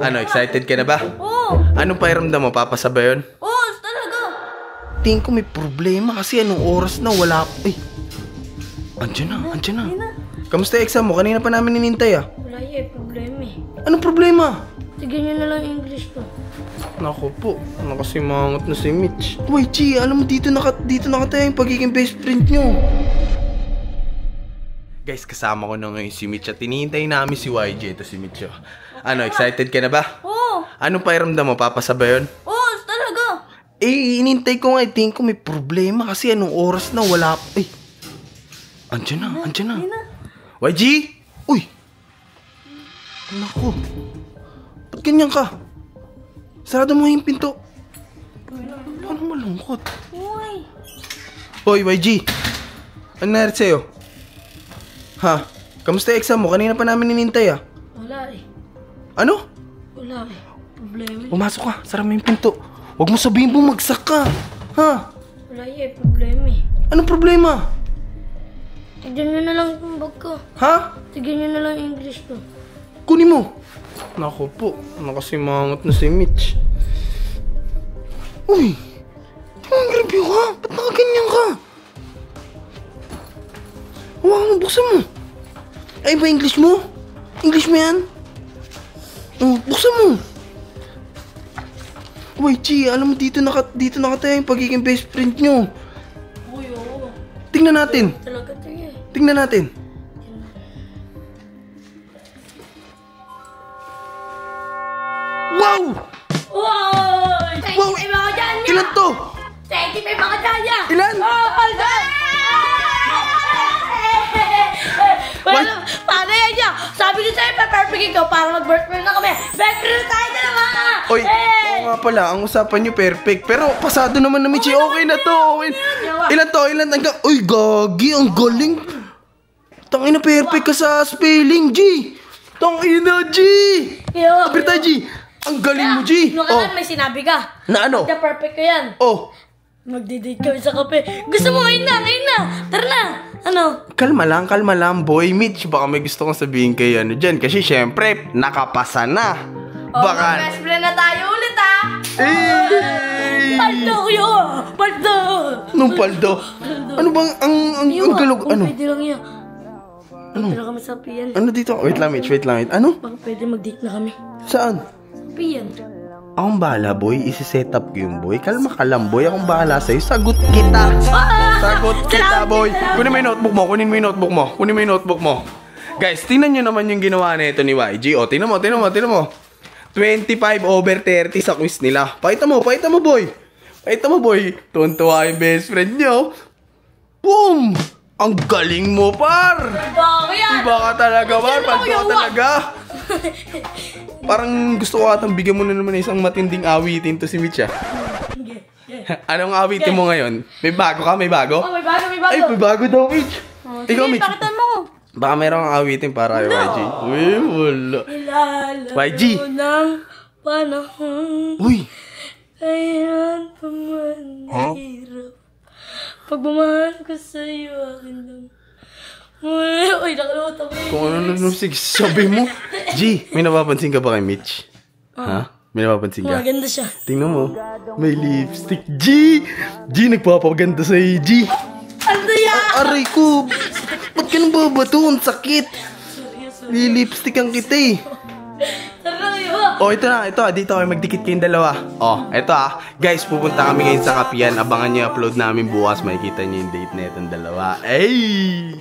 Ano, excited ka na ba? Oo! Anong pakiramdam mo? Papasa ba yun? Oo, talaga! Tingin ko may problema kasi anong oras na wala... Ay! Andiyan na, andiyan na. Kamusta yung exam mo? Kanina pa namin inintay ah. Wala yung problema eh. Anong problema? Sige nyo na lang English ko. Naku po, nakasimangot na si Mitch. Uy, Chi, alam mo dito nakataya yung pagiging best friend nyo. Guys, kasama ko na ngayon si Mitch at tinihintay namin si YG. Ito si Mitch. Ano, excited ka na ba? Oo! Anong pakiramdam mo? Papasa ba yun? Oo, talaga! Inintay ko nga. Tingin ko may problema kasi anong oras na wala... Ay! Andiyan na, andiyan na. YG! Uy! Naku. Ba't ganyan ka? Sarado mo yung pinto. Paano malungkot? Uy! Hoy, YG! Ano nangyari sa'yo? Ha? Kamusta yung exam mo? Kanina pa namin inintay ah. Wala eh. Ano? Wala eh. Problema eh. Pumasok ka. Sara mo yung pinto. Huwag mo sabihin bumagsak ka. Ha? Wala eh. Problema eh. Anong problema? Tignan nyo na lang yung bag ko. Ha? Tignan nyo na lang yung English ko. Kunin mo. Naku po. Nakasimangot na si Mitch. Uy! Ang grabe ka. Ba't nakaganyan ka? Huwag mo, buksan mo. Ay ba English mo? English mo yan? Oh, buksan mo. Uy, Chi, alam mo dito nakataya yung pagiging best friend nyo. Uy, oo. Tingnan natin. Talaga ito eh. Tingnan natin. Wow! Wow! Wow! 25 ako dyan niya! Ilan to? 25 ako dyan niya! Ilan? Well, paano yan niya? Sabi niyo sa'yo, perfect ikaw para mag-birthday na kami. Best friend tayo dalawa! Oy, oo nga pala, ang usapan nyo perfect. Pero pasado naman na Michi, okay na to. Okay. Ilan to? Ilan? Uy, gagi, ang galing. Tangina, perfect ka sa spelling, G. Tangina, G. Kapirta, G. Ang galing mo, G. Nung may sinabi ka. Na ano? Magda perfect ko yan. Oh. Magdi-date kami sa kape. Gusto mo ngayon na, ngayon na. Tara na. Ano? Kalma lang, boy. Mitch, baka may gusto kong sabihin kay ano dyan. Kasi syempre, nakapasa na. Baka... Best friend na tayo ulit ah. Paldo kuya. Paldo. Anong paldo? Ano bang ang galog? Ano? Pwede lang yan. Ano? Pwede lang kami sa piyan. Ano dito? Wait lang, Mitch. Ano? Baka pwede mag-date na kami. Saan? Piyan. Akong bahala, boy. Isi-set up ko yung boy. Kalma ka lang, boy. Akong bahala sa'yo. Sagot kita. Sagot kita, boy. Kunin mo yung notebook mo. Guys, tingnan nyo naman yung ginawa na ito ni YG. O, tingnan mo. 25/30 sa quiz nila. Pakita mo, boy. Tuwan-tuwa yung best friend nyo. Boom! Ang galing mo, par! Iba ka talaga, par. Paldo ka talaga. Parang gusto ko atang bigyan mo na naman isang matinding awitin to si Mitch ah. Anong awitin mo ngayon? May bago ka? May bago? Oh, may bago. Ay, may bago daw, Mitch. Ikaw, Mitch. Pakita mo. Baka meron kang awitin para kay YG. Uy, wala. YG. Ng panahon. Uy. Kailan pa man hirap. Pagmamahal ko sa'yo, akin lang. Uy, nakalimutan ko. Kung ano sige, sabi mo. G, may napapansin ka ba kay Mitch? Ha? May napapansin ka? Maganda siya. Tingnan mo. May lipstick. G, nagpapaganda sa'yo, G. Ano yan? Aray ko. Ba't ka nang babato? Ang sakit. Lipstick ang kita eh. Oh, ito na. Dito kami magdikit kayong dalawa. Oh, ito ah. Guys, pupunta kami ngayon sa Kapian. Abangan nyo yung upload namin bukas. Makikita nyo yung date na itong dalawa. Ay!